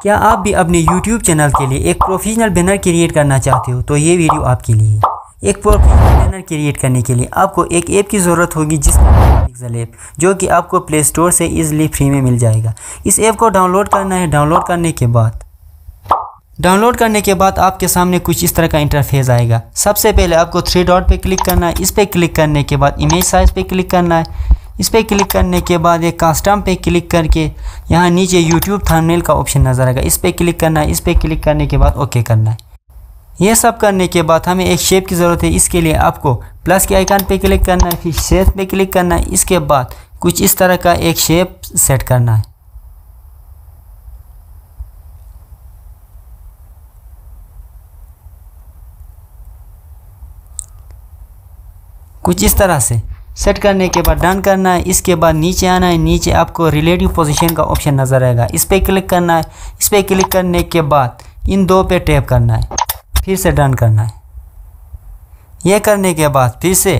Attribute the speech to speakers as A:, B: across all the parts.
A: क्या आप भी अपने YouTube चैनल के लिए एक प्रोफेशनल बैनर क्रिएट करना चाहते हो तो ये वीडियो आपके लिए। एक प्रोफेशनल बैनर क्रिएट करने के लिए आपको एक ऐप की ज़रूरत होगी जिसका नाम है पिक्सेल ऐप, जो कि आपको प्ले स्टोर से ईजिली फ्री में मिल जाएगा। इस ऐप को डाउनलोड करना है। डाउनलोड करने के बाद आपके सामने कुछ इस तरह का इंटरफेस आएगा। सबसे पहले आपको 3 डॉट पे क्लिक करना है। इस पे क्लिक करने के बाद इमेज साइज पे क्लिक करना है। इस पे क्लिक करने के बाद एक कस्टम पे क्लिक करके यहाँ नीचे YouTube थंबनेल का ऑप्शन नजर आएगा। इस पे क्लिक करना है। इस पे क्लिक करने के बाद ओके करना है। ये सब करने के बाद हमें एक शेप की ज़रूरत है। इसके लिए आपको प्लस के आइकन पे क्लिक करना है, फिर शेप पे क्लिक करना है। इसके बाद कुछ इस तरह का एक शेप सेट करना है। कुछ इस तरह से सेट करने के बाद डन करना है। इसके बाद नीचे आना है। नीचे आपको रिलेटिव पोजीशन का ऑप्शन नज़र आएगा। इस पे क्लिक करना है। इस पे क्लिक करने के बाद इन 2 पे टैप करना है, फिर से डन करना है। यह करने के बाद फिर से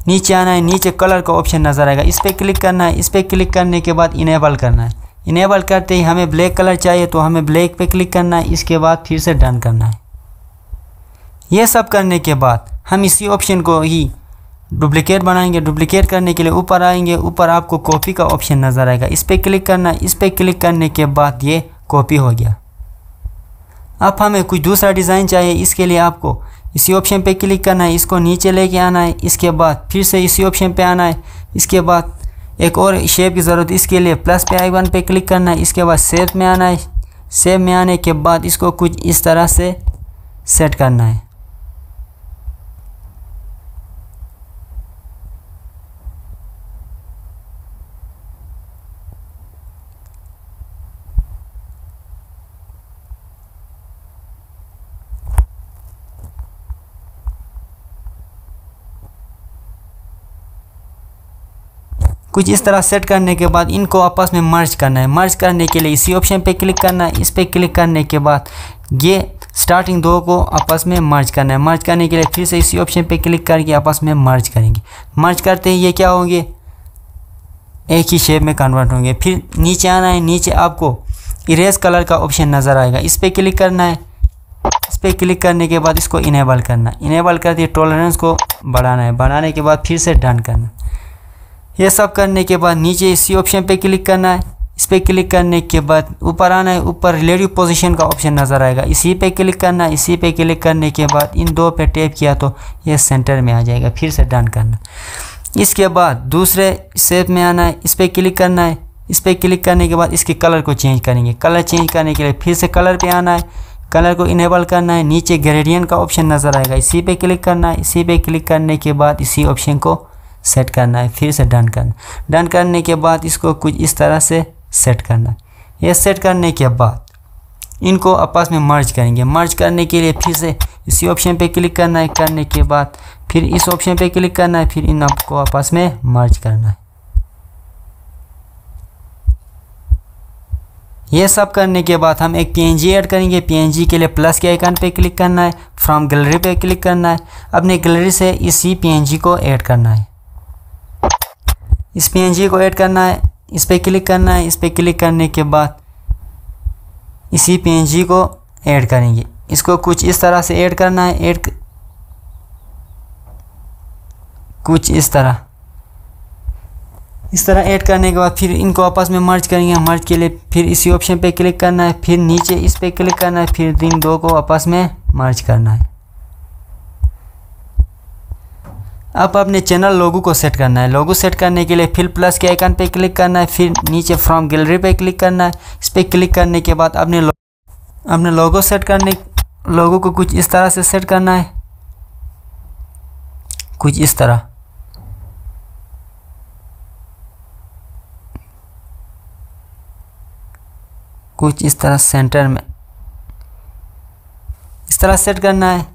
A: नीचे आना है। नीचे कलर का ऑप्शन नज़र आएगा। इस पे क्लिक करना है। इस पे क्लिक करने के बाद इनेबल करना है। इनेबल करते ही हमें ब्लैक कलर चाहिए तो हमें ब्लैक पे क्लिक करना है। इसके बाद फिर से डन करना है। यह सब करने के बाद हम इसी ऑप्शन को ही डुप्लिकेट बनाएंगे। डुप्लिकेट करने के लिए ऊपर आएंगे। ऊपर आपको कॉपी का ऑप्शन नज़र आएगा। इस पे क्लिक करना है। इस पे क्लिक करने के बाद ये कॉपी हो गया। अब हमें कुछ दूसरा डिज़ाइन चाहिए। इसके लिए आपको इसी ऑप्शन पे क्लिक करना है। इसको नीचे लेके आना है। इसके बाद फिर से इसी ऑप्शन पे आना है। इसके बाद एक और शेप की ज़रूरत है। इसके लिए प्लस पे आइकन पे क्लिक करना है। इसके बाद शेप में आना है। शेप में आने के बाद इसको कुछ इस तरह से सेट करना है। कुछ इस तरह सेट करने के बाद इनको आपस में मर्ज करना है। मर्ज करने के लिए इसी ऑप्शन पे क्लिक करना है। इस पे क्लिक करने के बाद ये स्टार्टिंग 2 को आपस में मर्ज करना है। मर्ज करने के लिए फिर से इसी ऑप्शन पे क्लिक करके आपस में मर्ज करेंगे। मर्ज करते ही ये क्या होंगे, एक ही शेप में कन्वर्ट होंगे। फिर नीचे आना है। नीचे आपको इरेज कलर का ऑप्शन नज़र आएगा। इस पे क्लिक करना है। इस पे क्लिक करने के बाद इसको इनेबल करना है। इनेबल करके टॉलरेंस को बढ़ाना है। बढ़ाने के बाद फिर से डन करना है। ये सब करने के बाद नीचे इसी ऑप्शन पे क्लिक करना है। इस पे क्लिक करने के बाद ऊपर आना है। ऊपर रिलेटिव पोजीशन का ऑप्शन नज़र आएगा। इसी पे क्लिक करना है। इसी पे क्लिक करने के बाद इन 2 पे टैप किया तो ये सेंटर में आ जाएगा। फिर से डन करना। इसके बाद दूसरे शेप में आना है। इस पे क्लिक करना है। इस पे क्लिक करने के बाद इसके कलर को चेंज करेंगे। कलर चेंज करने के लिए फिर से कलर पे आना है। कलर को इनेबल करना है। नीचे ग्रेडियंट का ऑप्शन नज़र आएगा। इसी पे क्लिक करना है। इसी पे क्लिक करने के बाद इसी ऑप्शन को सेट करना है। फिर से डन करना। डन करने के बाद इसको कुछ इस तरह से सेट करना है। ये सेट करने के बाद इनको आपस में मर्ज करेंगे। मर्ज करने के लिए फिर से इसी ऑप्शन पे क्लिक करना है। करने के बाद फिर इस ऑप्शन पे क्लिक करना है। फिर इन आपको आपस में मर्ज करना है। ये सब करने के बाद हम एक PNG ऐड करेंगे। PNG के लिए प्लस के आइकन पे क्लिक करना है। फ्रॉम गैलरी पे क्लिक करना है। अपने गैलरी से इसी PNG को ऐड करना है। इस PNG को ऐड करना है। इस पे क्लिक करना है। इस पे क्लिक करने के बाद इसी PNG को ऐड करेंगे। इसको कुछ इस तरह से ऐड करना है। कुछ इस तरह ऐड करने के बाद फिर इनको आपस में मर्ज करेंगे। मर्ज के लिए फिर इसी ऑप्शन पे क्लिक करना है। फिर नीचे इस पे क्लिक करना है। फिर इन 2 को आपस में मर्ज करना है। अब अपने चैनल लोगो को सेट करना है। लोगो सेट करने के लिए फिर प्लस के आइकन पे क्लिक करना है। फिर नीचे फ्रॉम गैलरी पे क्लिक करना है। इस पे क्लिक करने के बाद अपने लोगो सेट करने लोगो को कुछ इस तरह से सेट करना है। कुछ इस तरह सेंटर में इस तरह सेट करना है।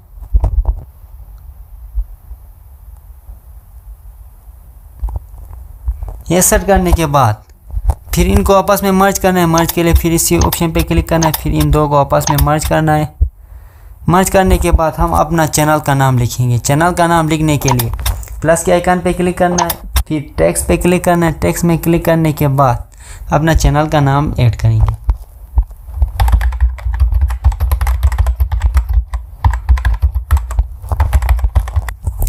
A: ये सेट करने के बाद फिर इनको आपस में मर्ज करना है। मर्ज के लिए फिर इसी ऑप्शन पे क्लिक करना है। फिर इन 2 को आपस में मर्ज करना है। मर्ज करने के बाद हम अपना चैनल का नाम लिखेंगे। चैनल का नाम लिखने के लिए प्लस के आइकन पे क्लिक करना है। फिर टेक्स्ट पे क्लिक करना है। टेक्स्ट में क्लिक करने के बाद अपना चैनल का नाम ऐड करेंगे।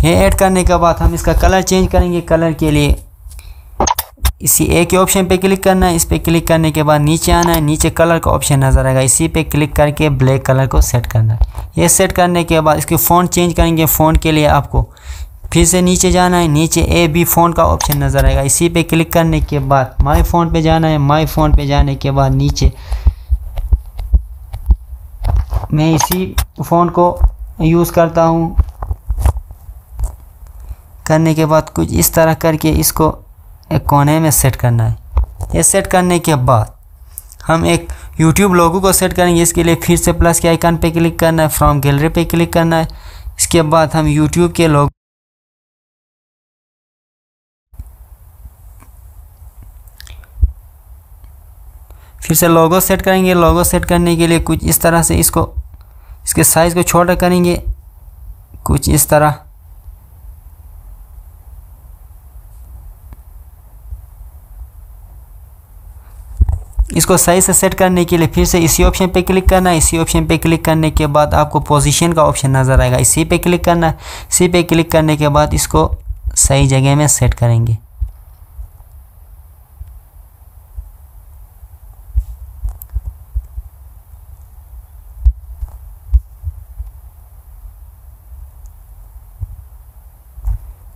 A: ये ऐड करने के बाद हम इसका कलर चेंज करेंगे। कलर के लिए इसी एक के ऑप्शन पे क्लिक करना है। इस पे क्लिक करने के बाद नीचे आना है, नीचे कलर का ऑप्शन नज़र आएगा, इसी पे क्लिक करके ब्लैक कलर को सेट करना है। ये सेट करने के बाद इसकी फ़ॉन्ट चेंज करेंगे। फ़ॉन्ट के लिए आपको फिर से नीचे जाना है, नीचे AB फ़ॉन्ट का ऑप्शन नज़र आएगा, इसी पे क्लिक करने के बाद माई फ़ॉन्ट पे जाना है। माई फ़ॉन्ट पे जाने के बाद नीचे मैं इसी फ़ॉन्ट को यूज़ करता हूँ। करने के बाद कुछ इस तरह करके इसको एक कोने में सेट करना है। ये सेट करने के बाद हम एक YouTube लोगो को सेट करेंगे। इसके लिए फिर से प्लस के आइकन पे क्लिक करना है, फ्रॉम गैलरी पे क्लिक करना है। इसके बाद हम YouTube के लोगो फिर से लोगो सेट करेंगे। लोगो सेट करने के लिए कुछ इस तरह से इसके साइज़ को छोटा करेंगे, कुछ इस तरह। इसको सही से सेट करने के लिए फिर से इसी ऑप्शन पे क्लिक करना है। इसी ऑप्शन पे क्लिक करने के बाद आपको पोजीशन का ऑप्शन नज़र आएगा, इसी पे क्लिक करना है। इसी पे क्लिक करने के बाद इसको सही जगह में सेट करेंगे।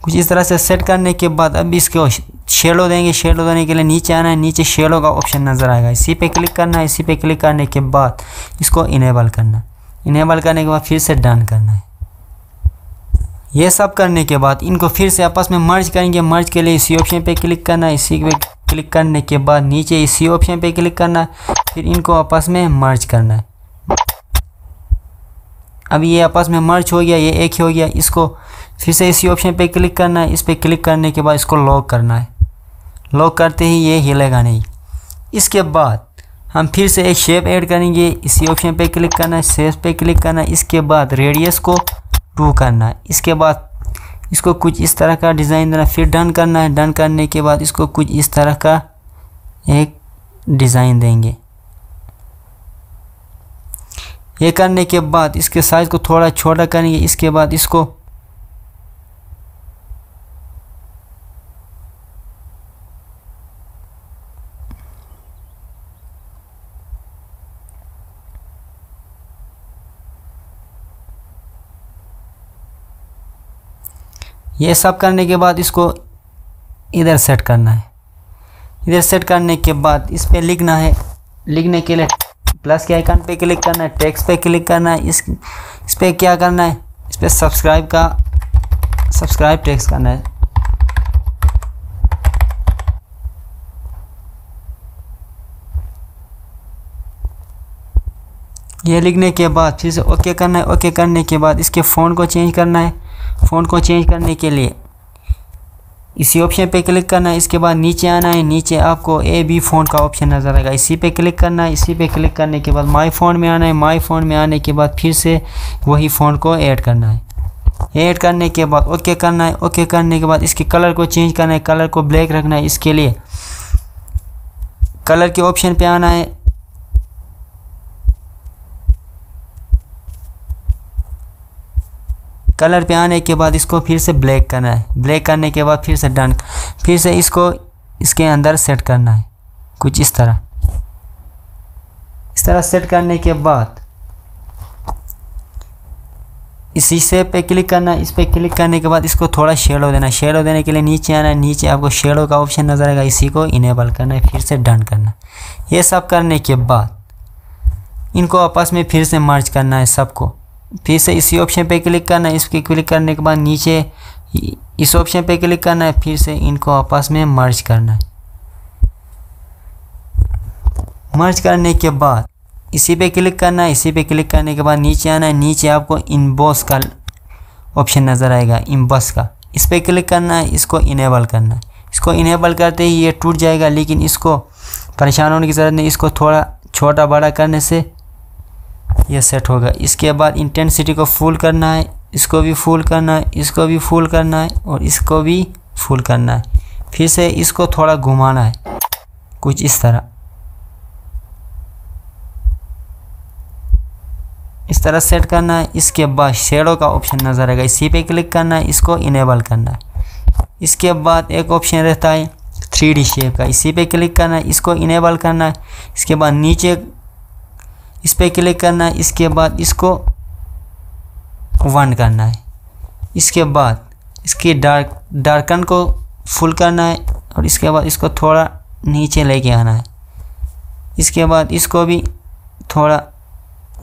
A: कुछ इस तरह से सेट करने के बाद अब इसको शेडो देंगे। शेडो देने के लिए नीचे आना है, नीचे शेडो का ऑप्शन नज़र आएगा, इसी पे क्लिक करना है। इसी पे क्लिक करने के बाद इसको इनेबल करना है। इनेबल करने के बाद फिर से डन करना है। ये सब करने के बाद इनको फिर से आपस में मर्ज करेंगे। मर्ज के लिए इसी ऑप्शन पे क्लिक करना है। इसी पे क्लिक करने के बाद नीचे इसी ऑप्शन पे क्लिक करना है, फिर इनको आपस में मर्ज करना है। अब ये आपस में मर्ज हो गया, ये एक ही हो गया। इसको फिर से इसी ऑप्शन पे क्लिक करना है। इस पे क्लिक करने के बाद इसको लॉक करना है। लॉक करते ही ये हिलेगा नहीं। इसके बाद हम फिर से एक शेप ऐड करेंगे। इसी ऑप्शन पे क्लिक करना है, शेप पे क्लिक करना है। इसके बाद रेडियस को 2 करना है। इसके बाद इसको कुछ इस तरह का डिज़ाइन देना, फिर डन करना है। डन करने के बाद इसको कुछ इस तरह का एक डिज़ाइन देंगे। ये करने के बाद इसके साइज़ को थोड़ा छोटा करेंगे। इसके बाद इसको ये सब करने के बाद इसको इधर सेट करना है। इधर सेट करने के बाद इस पे लिखना है। लिखने के लिए प्लस के आइकन पे क्लिक करना है, टेक्स्ट पे क्लिक करना है। इस पे क्या करना है, इस पे सब्सक्राइब टेक्स्ट करना है। ये लिखने के बाद फिर से ओके करना है। ओके करने के बाद इसके फ़ॉन्ट को चेंज करना है। फ़ॉन्ट को चेंज करने के लिए इसी ऑप्शन पे क्लिक करना है। इसके बाद नीचे आना है, नीचे आपको AB फ़ॉन्ट का ऑप्शन नज़र आएगा, इसी पे क्लिक करना है। इसी पे क्लिक करने के बाद माई फ़ॉन्ट में आना है। माई फ़ॉन्ट में आने के बाद फिर से वही फ़ॉन्ट को ऐड करना है। ऐड करने के बाद ओके करना है। ओके करने के बाद इसके कलर को चेंज करना है, कलर को ब्लैक रखना है। इसके लिए कलर के ऑप्शन पे आना है। कलर पे आने के बाद इसको फिर से ब्लैक करना है। ब्लैक करने के बाद फिर से डन, फिर से इसको इसके अंदर सेट करना है कुछ इस तरह। इस तरह सेट करने के बाद इसी शेप पे क्लिक करना है। इस पे क्लिक करने के बाद इसको थोड़ा शेडो देना है। शेडो देने के लिए नीचे आना है, नीचे आपको शेडो का ऑप्शन नज़र आएगा, इसी को इनेबल करना है, फिर से डन करना है। ये सब करने के बाद इनको आपस में फिर से मर्ज करना है सबको। फिर से इसी ऑप्शन पे क्लिक करना है। इसके क्लिक करने के बाद नीचे इस ऑप्शन पे क्लिक करना है, फिर से इनको आपस में मर्ज करना है। मर्ज करने के बाद इसी पे क्लिक करना है। इसी पे क्लिक करने के बाद नीचे आना है, नीचे आपको इनबॉस का ऑप्शन नज़र आएगा, इनबॉस का, इस पे क्लिक करना है। इसको इनेबल करना है। इसको इनेबल करते ही ये टूट जाएगा, लेकिन इसको परेशान होने की ज़रूरत नहीं। इसको थोड़ा छोटा बड़ा करने से ये सेट होगा। इसके बाद इंटेंसिटी को फुल करना है, इसको भी फुल करना है, इसको भी फुल करना है और इसको भी फुल करना है। फिर से इसको थोड़ा घुमाना है कुछ इस तरह। इस तरह सेट करना है। इसके बाद शेडो का ऑप्शन नज़र आएगा, इसी पे क्लिक करना है, इसको इनेबल करना है। इसके बाद एक ऑप्शन रहता है 3D शेप का, इसी पे क्लिक करना है, इसको इनेबल करना है। इसके बाद नीचे इस पे क्लिक करना है, इसके बाद इसको 1 करना है। इसके बाद इसकी डार्कन को फुल करना है और इसके बाद इसको थोड़ा नीचे लेके आना है। इसके बाद इसको भी थोड़ा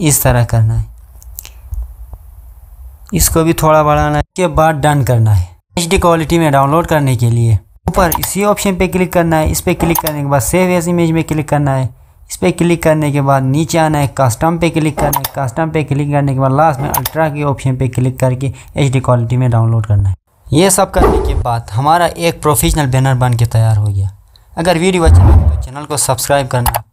A: इस तरह करना है, इसको भी थोड़ा बढ़ाना है। इसके बाद डन करना है। HD क्वालिटी में डाउनलोड करने के लिए ऊपर इसी ऑप्शन पे क्लिक करना है। इस पे क्लिक करने के बाद सेव एज इमेज में क्लिक करना है। इस पे क्लिक करने के बाद नीचे आना है, कस्टम पे क्लिक करना है। कस्टम पे क्लिक करने के बाद लास्ट में अल्ट्रा के ऑप्शन पे क्लिक करके HD क्वालिटी में डाउनलोड करना है। ये सब करने के बाद हमारा एक प्रोफेशनल बैनर बन के तैयार हो गया। अगर वीडियो अच्छा लगे तो चैनल को सब्सक्राइब करना